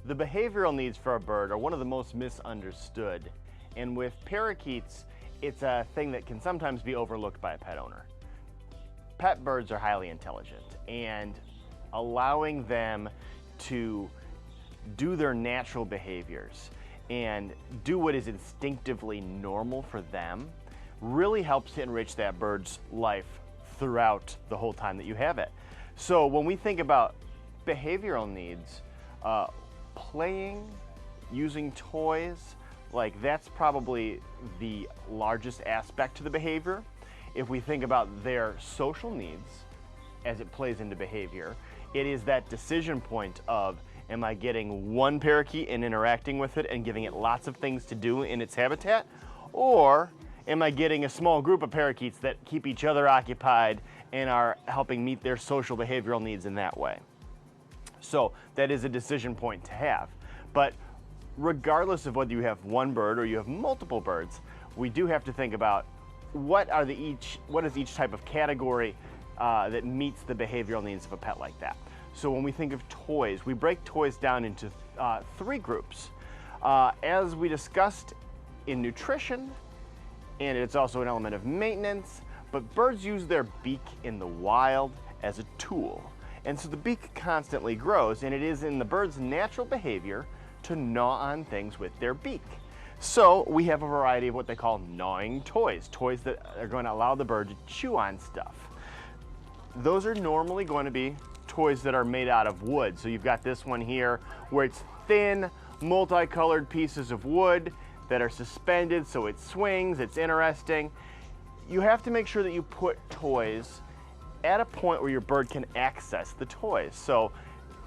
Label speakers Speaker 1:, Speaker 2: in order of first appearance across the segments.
Speaker 1: The behavioral needs for a bird are one of the most misunderstood. And with parakeets, it's a thing that can sometimes be overlooked by a pet owner. Pet birds are highly intelligent, and allowing them to do their natural behaviors and do what is instinctively normal for them really helps to enrich that bird's life throughout the whole time that you have it. So when we think about behavioral needs, playing, using toys, like that's probably the largest aspect to the behavior. If we think about their social needs as it plays into behavior, it is that decision point of, am I getting one parakeet and interacting with it and giving it lots of things to do in its habitat? Or am I getting a small group of parakeets that keep each other occupied and are helping meet their social behavioral needs in that way? So that is a decision point to have. But regardless of whether you have one bird or you have multiple birds, we do have to think about what is each type of category that meets the behavioral needs of a pet like that. So when we think of toys, we break toys down into three groups. As we discussed in nutrition, and it's also an element of maintenance, but birds use their beak in the wild as a tool. And so the beak constantly grows, and it is in the bird's natural behavior to gnaw on things with their beak. So we have a variety of what they call gnawing toys, toys that are going to allow the bird to chew on stuff. Those are normally going to be toys that are made out of wood. So you've got this one here where it's thin, multicolored pieces of wood that are suspended so it swings, it's interesting. You have to make sure that you put toys at a point where your bird can access the toys. So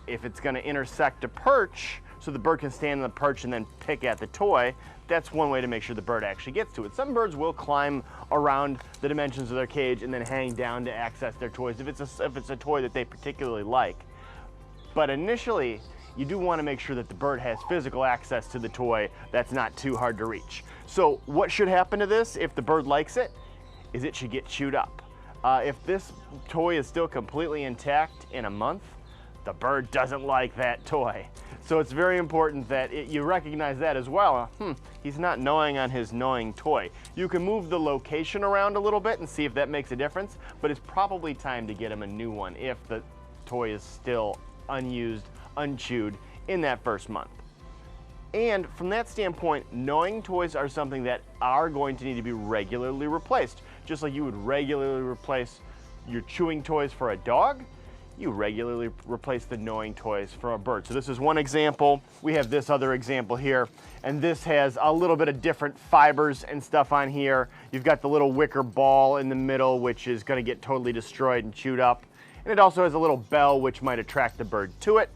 Speaker 1: if it's going to intersect a perch, so the bird can stand on the perch and then pick at the toy, that's one way to make sure the bird actually gets to it. Some birds will climb around the dimensions of their cage and then hang down to access their toys if it's a toy that they particularly like. But initially, you do want to make sure that the bird has physical access to the toy that's not too hard to reach. So what should happen to this if the bird likes it is it should get chewed up. If this toy is still completely intact in a month, the bird doesn't like that toy. So it's very important that you recognize that as well. He's not gnawing on his gnawing toy. You can move the location around a little bit and see if that makes a difference, but it's probably time to get him a new one if the toy is still unused, unchewed in that first month. And from that standpoint, gnawing toys are something that are going to need to be regularly replaced. Just like you would regularly replace your chewing toys for a dog, you regularly replace the gnawing toys for a bird. So this is one example. We have this other example here, and this has a little bit of different fibers and stuff on here. You've got the little wicker ball in the middle, which is going to get totally destroyed and chewed up. And it also has a little bell, which might attract the bird to it.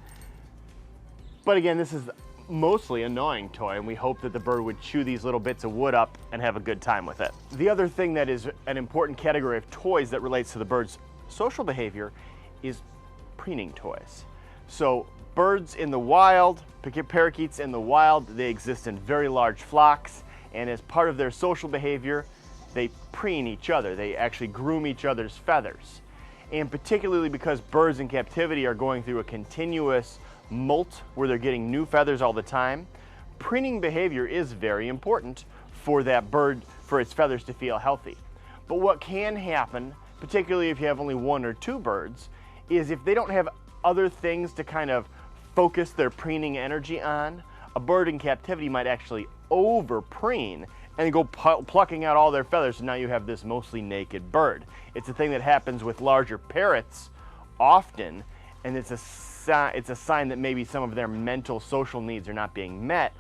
Speaker 1: But again, this is mostly a gnawing toy, and we hope that the bird would chew these little bits of wood up and have a good time with it. The other thing that is an important category of toys that relates to the bird's social behavior is preening toys. So birds in the wild, parakeets in the wild, they exist in very large flocks, and as part of their social behavior, they preen each other. They actually groom each other's feathers. And particularly because birds in captivity are going through a continuous molt where they're getting new feathers all the time, preening behavior is very important for that bird, for its feathers to feel healthy. But what can happen, particularly if you have only one or two birds, is if they don't have other things to kind of focus their preening energy on, a bird in captivity might actually over-preen and go plucking out all their feathers, so now you have this mostly naked bird. It's a thing that happens with larger parrots often, and it's a sign that maybe some of their mental social needs are not being met,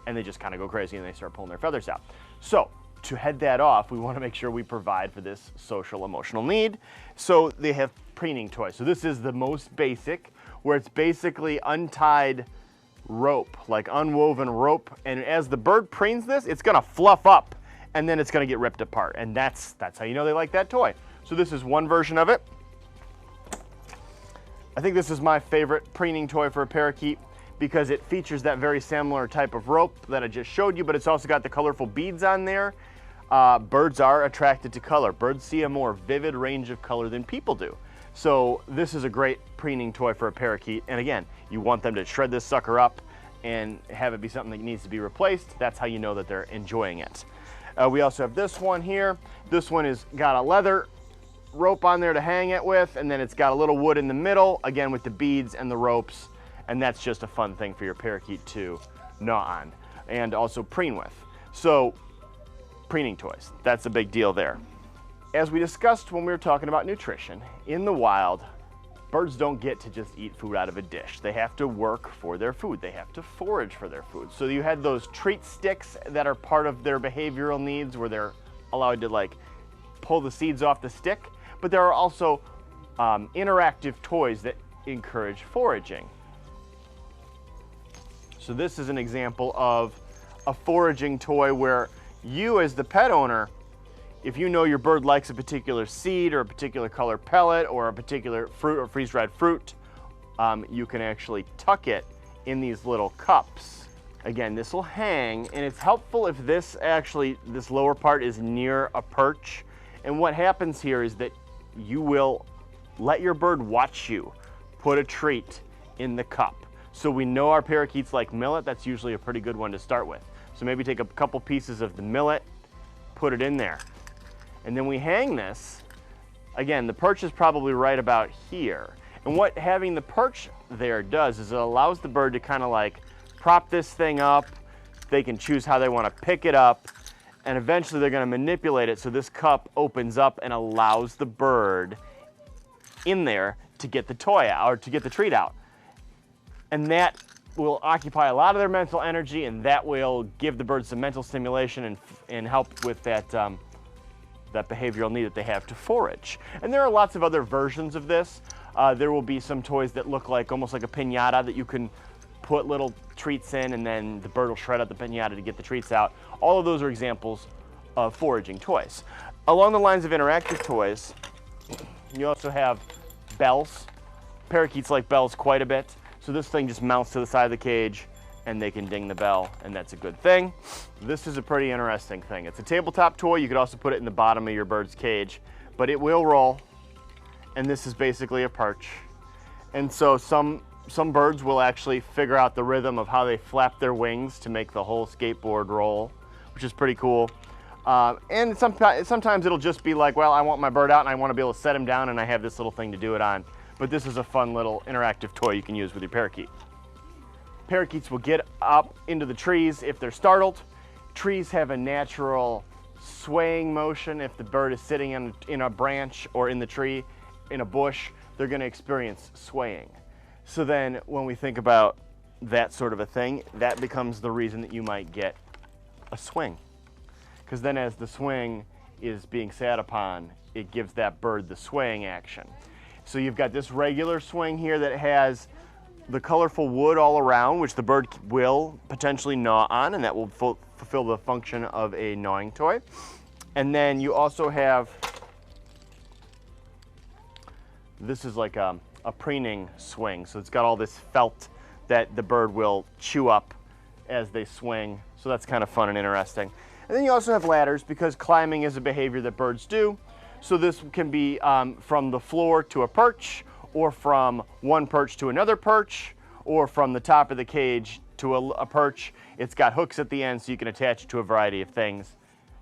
Speaker 1: and they just kind of go crazy and they start pulling their feathers out. So to head that off, we want to make sure we provide for this social emotional need. So they have preening toys. So this is the most basic, where it's basically untied rope, like unwoven rope, and as the bird preens this, it's going to fluff up and then it's going to get ripped apart, and that's how you know they like that toy. So this is one version of it. I think this is my favorite preening toy for a parakeet because it features that very similar type of rope that I just showed you, but it's also got the colorful beads on there. Birds are attracted to color. Birds see a more vivid range of color than people do. So this is a great preening toy for a parakeet. And again, you want them to shred this sucker up and have it be something that needs to be replaced, that's how you know that they're enjoying it. We also have this one here. This one is got a leather rope on there to hang it with, and then it's got a little wood in the middle, again with the beads and the ropes, and that's just a fun thing for your parakeet to gnaw on and also preen with. So preening toys, that's a big deal there. As we discussed when we were talking about nutrition, in the wild, birds don't get to just eat food out of a dish. They have to work for their food. They have to forage for their food. So you had those treat sticks that are part of their behavioral needs where they're allowed to like pull the seeds off the stick, but there are also interactive toys that encourage foraging. So this is an example of a foraging toy where you as the pet owner, if you know your bird likes a particular seed or a particular color pellet or a particular fruit or freeze-dried fruit, you can actually tuck it in these little cups. Again, this will hang, and it's helpful if this lower part is near a perch. And what happens here is that you will let your bird watch you put a treat in the cup. So we know our parakeets like millet. That's usually a pretty good one to start with. So maybe take a couple pieces of the millet, put it in there. And then we hang this. Again, the perch is probably right about here. And what having the perch there does is it allows the bird to kind of like prop this thing up. They can choose how they want to pick it up. And eventually they're going to manipulate it so this cup opens up and allows the bird in there to get the toy out, or to get the treat out. And that will occupy a lot of their mental energy, and that will give the bird some mental stimulation and help with that, that behavioral need that they have to forage. And there are lots of other versions of this. There will be some toys that look like almost like a piñata that you can put little treats in, and then the bird will shred out the piñata to get the treats out. All of those are examples of foraging toys. Along the lines of interactive toys, you also have bells. Parakeets like bells quite a bit. So this thing just mounts to the side of the cage and they can ding the bell, and that's a good thing. This is a pretty interesting thing. It's a tabletop toy. You could also put it in the bottom of your bird's cage, but it will roll, and this is basically a perch. And so some birds will actually figure out the rhythm of how they flap their wings to make the whole skateboard roll, which is pretty cool. And sometimes it'll just be like, well, I want my bird out and I want to be able to set him down, and I have this little thing to do it on. But this is a fun little interactive toy you can use with your parakeet. Parakeets will get up into the trees if they're startled. Trees have a natural swaying motion. If the bird is sitting in a branch or in the tree, in a bush, they're going to experience swaying. So then when we think about that sort of a thing, that becomes the reason that you might get a swing. Because then as the swing is being sat upon, it gives that bird the swaying action. So you've got this regular swing here that has the colorful wood all around, which the bird will potentially gnaw on, and that will fulfill the function of a gnawing toy. And then you also have, this is like a preening swing. So it's got all this felt that the bird will chew up as they swing. So that's kind of fun and interesting. And then you also have ladders, because climbing is a behavior that birds do. So this can be from the floor to a perch, or from one perch to another perch, or from the top of the cage to a perch. It's got hooks at the end so you can attach it to a variety of things.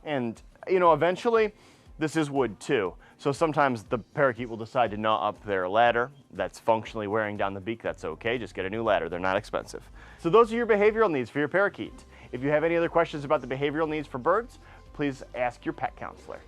Speaker 1: And you know, eventually this is wood too. So sometimes the parakeet will decide to gnaw up their ladder that's functionally wearing down the beak. That's okay, just get a new ladder. They're not expensive. So those are your behavioral needs for your parakeet. If you have any other questions about the behavioral needs for birds, please ask your pet counselor.